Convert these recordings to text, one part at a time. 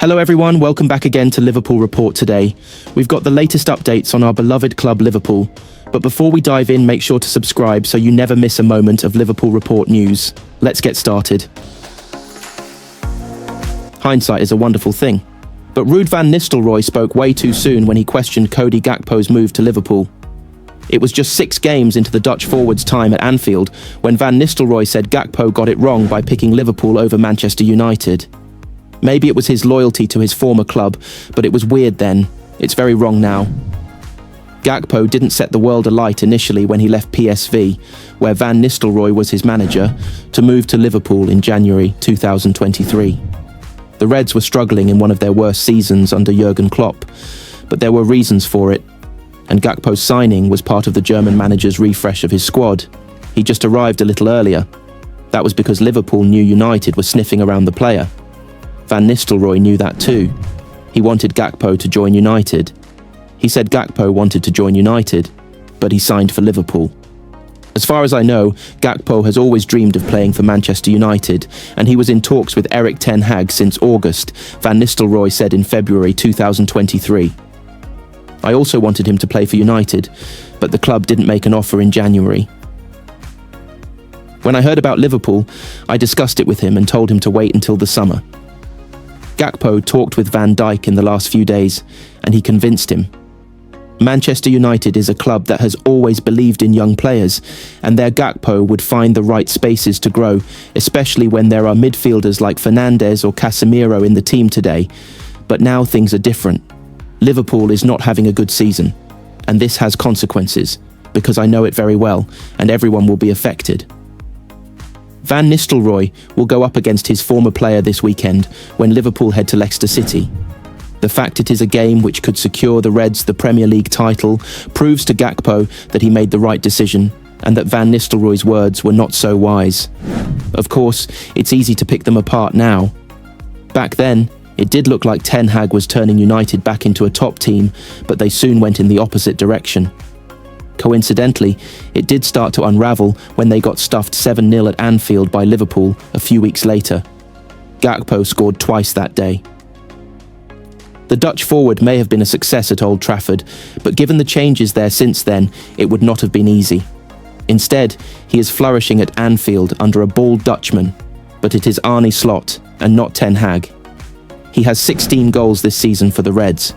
Hello everyone, welcome back again to Liverpool Report today. We've got the latest updates on our beloved club Liverpool. But before we dive in, make sure to subscribe so you never miss a moment of Liverpool Report news. Let's get started. Hindsight is a wonderful thing. But Ruud van Nistelrooy spoke way too soon when he questioned Cody Gakpo's move to Liverpool. It was just 6 games into the Dutch forward's time at Anfield when Van Nistelrooy said Gakpo got it wrong by picking Liverpool over Manchester United. Maybe it was his loyalty to his former club, but it was weird then. It's very wrong now. Gakpo didn't set the world alight initially when he left PSV, where Van Nistelrooy was his manager, to move to Liverpool in January 2023. The Reds were struggling in one of their worst seasons under Jurgen Klopp, but there were reasons for it, and Gakpo's signing was part of the German manager's refresh of his squad. He just arrived a little earlier. That was because Liverpool knew United were sniffing around the player. Van Nistelrooy knew that too. He wanted Gakpo to join United. He said Gakpo wanted to join United, but he signed for Liverpool. As far as I know, Gakpo has always dreamed of playing for Manchester United, and he was in talks with Erik ten Hag since August, Van Nistelrooy said in February 2023. I also wanted him to play for United, but the club didn't make an offer in January. When I heard about Liverpool, I discussed it with him and told him to wait until the summer. Gakpo talked with Van Dijk in the last few days, and he convinced him. Manchester United is a club that has always believed in young players, and their Gakpo would find the right spaces to grow, especially when there are midfielders like Fernandes or Casemiro in the team today. But now things are different. Liverpool is not having a good season, and this has consequences, because I know it very well, and everyone will be affected. Van Nistelrooy will go up against his former player this weekend when Liverpool head to Leicester City. The fact it is a game which could secure the Reds the Premier League title proves to Gakpo that he made the right decision and that Van Nistelrooy's words were not so wise. Of course, it's easy to pick them apart now. Back then, it did look like Ten Hag was turning United back into a top team, but they soon went in the opposite direction. Coincidentally, it did start to unravel when they got stuffed 7-0 at Anfield by Liverpool a few weeks later. Gakpo scored twice that day. The Dutch forward may have been a success at Old Trafford, but given the changes there since then, it would not have been easy. Instead, he is flourishing at Anfield under a bald Dutchman, but it is Arneslot and not Ten Hag. He has 16 goals this season for the Reds.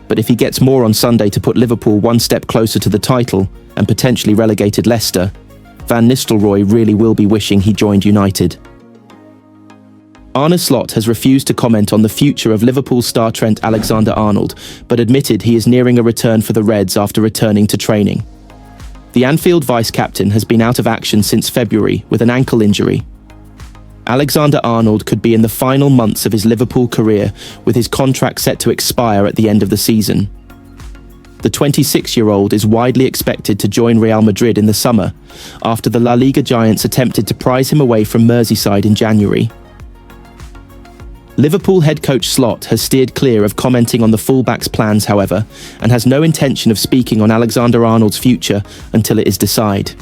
But if he gets more on Sunday to put Liverpool one step closer to the title and potentially relegated Leicester, Van Nistelrooy really will be wishing he joined United. Arneslot has refused to comment on the future of Liverpool star Trent Alexander-Arnold, but admitted he is nearing a return for the Reds after returning to training. The Anfield vice-captain has been out of action since February with an ankle injury. Alexander-Arnold could be in the final months of his Liverpool career, with his contract set to expire at the end of the season. The 26-year-old is widely expected to join Real Madrid in the summer, after the La Liga giants attempted to prize him away from Merseyside in January. Liverpool head coach Slot has steered clear of commenting on the fullback's plans, however, and has no intention of speaking on Alexander-Arnold's future until it is decided.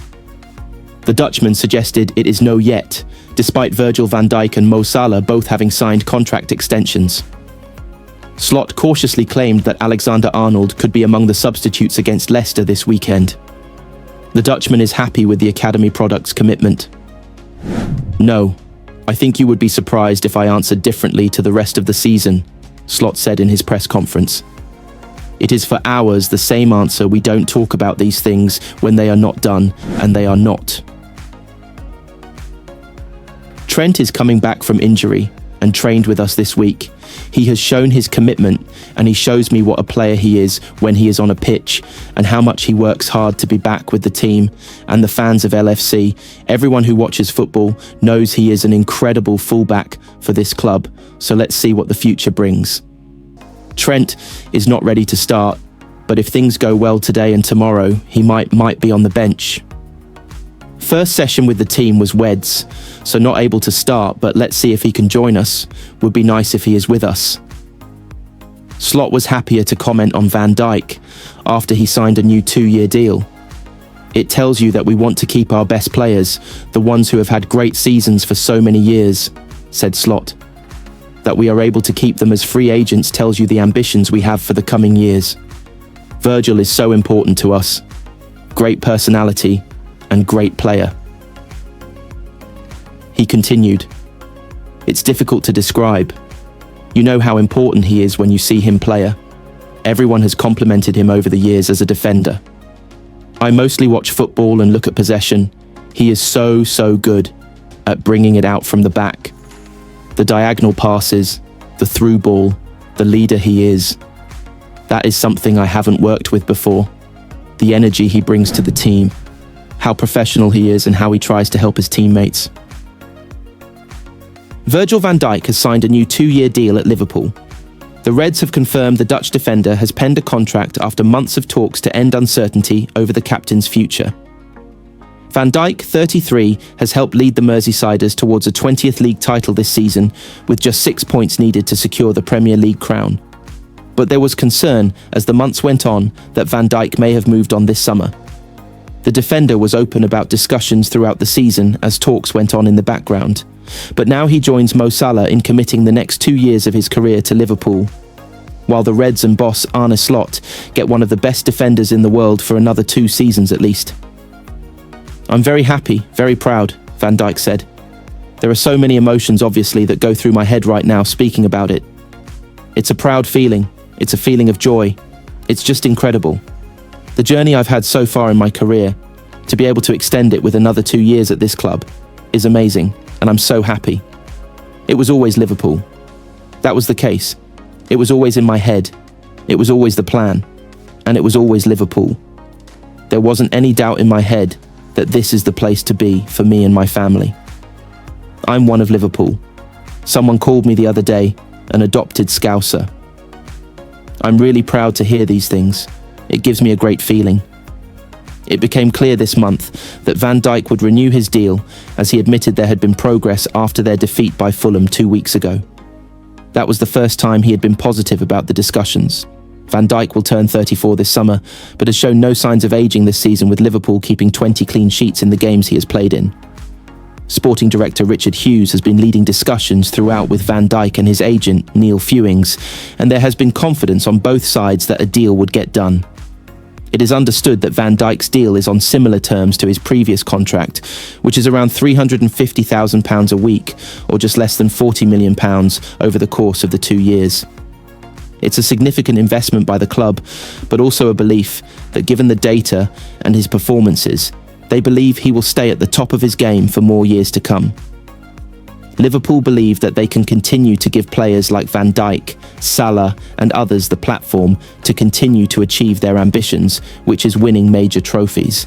The Dutchman suggested it is no yet, despite Virgil van Dijk and Mo Salah both having signed contract extensions. Slot cautiously claimed that Alexander-Arnold could be among the substitutes against Leicester this weekend. The Dutchman is happy with the academy product's commitment. No, I think you would be surprised if I answered differently to the rest of the season, Slot said in his press conference. It is for hours the same answer: we don't talk about these things when they are not done, and they are not. Trent is coming back from injury and trained with us this week. He has shown his commitment, and he shows me what a player he is when he is on a pitch and how much he works hard to be back with the team and the fans of LFC. Everyone who watches football knows he is an incredible fullback for this club, so let's see what the future brings. Trent is not ready to start, but if things go well today and tomorrow, he might be on the bench. First session with the team was Weds, so not able to start, but let's see if he can join us. Would be nice if he is with us. Slot was happier to comment on Van Dijk after he signed a new 2-year deal. It tells you that we want to keep our best players, the ones who have had great seasons for so many years, said Slot. That we are able to keep them as free agents tells you the ambitions we have for the coming years. Virgil is so important to us. Great personality and great player. He continued, "It's difficult to describe. You know how important he is when you see him play. Everyone has complimented him over the years as a defender. I mostly watch football and look at possession. He is so good at bringing it out from the back. The diagonal passes, the through ball, the leader he is. That is something I haven't worked with before. The energy he brings to the team, how professional he is and how he tries to help his teammates." Virgil van Dijk has signed a new 2-year deal at Liverpool. The Reds have confirmed the Dutch defender has penned a contract after months of talks to end uncertainty over the captain's future. Van Dijk, 33, has helped lead the Merseysiders towards a 20th league title this season, with just 6 points needed to secure the Premier League crown. But there was concern as the months went on that Van Dijk may have moved on this summer. The defender was open about discussions throughout the season as talks went on in the background. But now he joins Mo Salah in committing the next 2 years of his career to Liverpool, while the Reds and boss Arneslot get one of the best defenders in the world for another 2 seasons at least. "I'm very happy, very proud," Van Dijk said. "There are so many emotions obviously that go through my head right now speaking about it. It's a proud feeling, it's a feeling of joy. It's just incredible. The journey I've had so far in my career, to be able to extend it with another 2 years at this club, is amazing. And I'm so happy. It was always Liverpool. That was the case. It was always in my head. It was always the plan. And it was always Liverpool. There wasn't any doubt in my head that this is the place to be for me and my family. I'm one of Liverpool. Someone called me the other day an adopted Scouser. I'm really proud to hear these things. It gives me a great feeling." It became clear this month that Van Dijk would renew his deal as he admitted there had been progress after their defeat by Fulham 2 weeks ago. That was the first time he had been positive about the discussions. Van Dijk will turn 34 this summer, but has shown no signs of aging this season, with Liverpool keeping 20 clean sheets in the games he has played in. Sporting director Richard Hughes has been leading discussions throughout with Van Dijk and his agent Neil Fewings, and there has been confidence on both sides that a deal would get done. It is understood that Van Dijk's deal is on similar terms to his previous contract, which is around £350,000 a week, or just less than £40 million over the course of the 2 years. It's a significant investment by the club, but also a belief that given the data and his performances, they believe he will stay at the top of his game for more years to come. Liverpool believe that they can continue to give players like Van Dijk, Salah and others the platform to continue to achieve their ambitions, which is winning major trophies.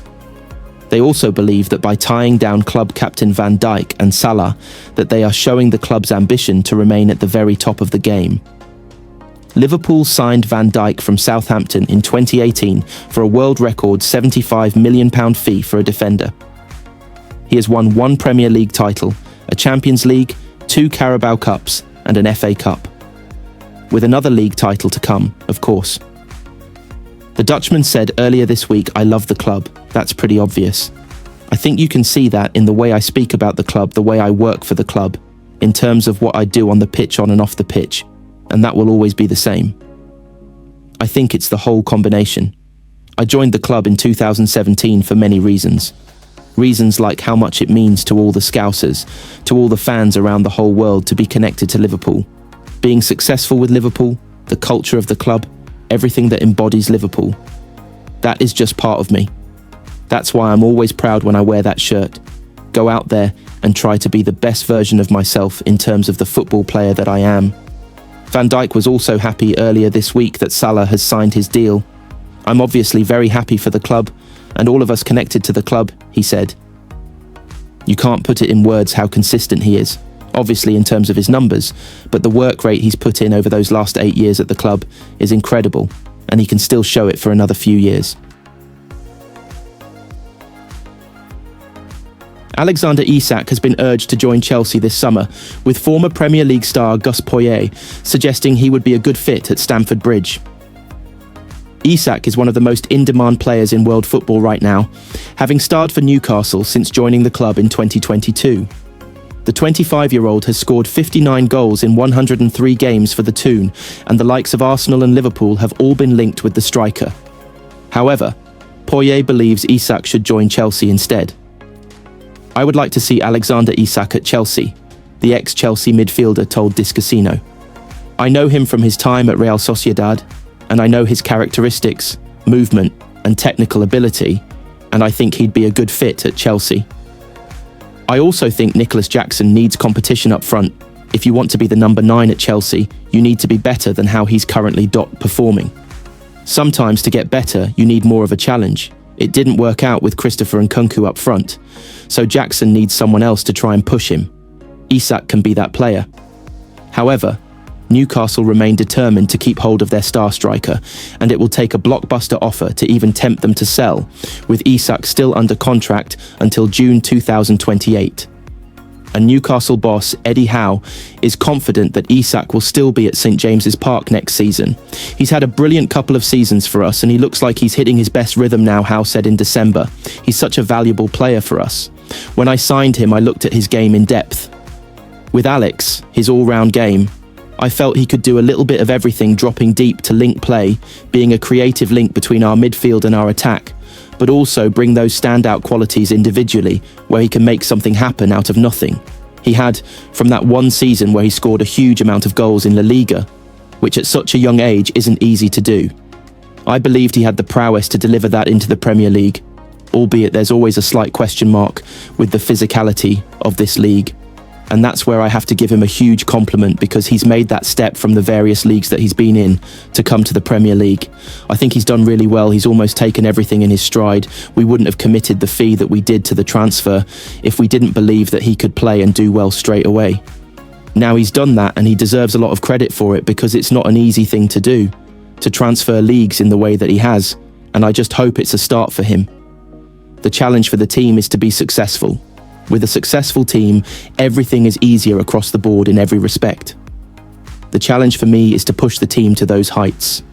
They also believe that by tying down club captain Van Dijk and Salah, that they are showing the club's ambition to remain at the very top of the game. Liverpool signed Van Dijk from Southampton in 2018 for a world record £75 million fee for a defender. He has won 1 Premier League title, a Champions League, 2 Carabao Cups and an FA Cup. With another league title to come, of course. The Dutchman said earlier this week, "I love the club. That's pretty obvious. I think you can see that in the way I speak about the club, the way I work for the club, in terms of what I do on the pitch, on and off the pitch, and that will always be the same. I think it's the whole combination. I joined the club in 2017 for many reasons. Reasons like how much it means to all the Scousers, to all the fans around the whole world to be connected to Liverpool. Being successful with Liverpool, the culture of the club, everything that embodies Liverpool. That is just part of me. That's why I'm always proud when I wear that shirt. Go out there and try to be the best version of myself in terms of the football player that I am." Van Dijk was also happy earlier this week that Salah has signed his deal. "I'm obviously very happy for the club, and all of us connected to the club," he said. You can't put it in words how consistent he is, obviously in terms of his numbers, but the work rate he's put in over those last 8 years at the club is incredible, and he can still show it for another few years. Alexander Isak has been urged to join Chelsea this summer, with former Premier League star Gus Poyet suggesting he would be a good fit at Stamford Bridge. Isak is one of the most in-demand players in world football right now, having starred for Newcastle since joining the club in 2022. The 25-year-old has scored 59 goals in 103 games for the Toon, and the likes of Arsenal and Liverpool have all been linked with the striker. However, Poyet believes Isak should join Chelsea instead. I would like to see Alexander Isak at Chelsea, the ex-Chelsea midfielder told Discasino. I know him from his time at Real Sociedad, and I know his characteristics, movement, and technical ability, and I think he'd be a good fit at Chelsea. I also think Nicholas Jackson needs competition up front. If you want to be the number 9 at Chelsea, you need to be better than how he's currently performing. Sometimes to get better, you need more of a challenge. It didn't work out with Christopher and Nkunku up front, so Jackson needs someone else to try and push him. Isak can be that player. However, Newcastle remain determined to keep hold of their star striker, and it will take a blockbuster offer to even tempt them to sell, with Isak still under contract until June 2028. And Newcastle boss Eddie Howe is confident that Isak will still be at St James's Park next season. He's had a brilliant couple of seasons for us, and he looks like he's hitting his best rhythm now, Howe said in December. He's such a valuable player for us. When I signed him, I looked at his game in depth. With Alex, his all-round game, I felt he could do a little bit of everything, dropping deep to link play, being a creative link between our midfield and our attack, but also bring those standout qualities individually, where he can make something happen out of nothing. He had, from that one season where he scored a huge amount of goals in La Liga, which at such a young age isn't easy to do. I believed he had the prowess to deliver that into the Premier League, albeit there's always a slight question mark with the physicality of this league. And that's where I have to give him a huge compliment, because he's made that step from the various leagues that he's been in to come to the Premier League. I think he's done really well. He's almost taken everything in his stride. We wouldn't have committed the fee that we did to the transfer if we didn't believe that he could play and do well straight away. Now he's done that, and he deserves a lot of credit for it, because it's not an easy thing to do, to transfer leagues in the way that he has, and I just hope it's a start for him. The challenge for the team is to be successful. With a successful team, everything is easier across the board in every respect. The challenge for me is to push the team to those heights.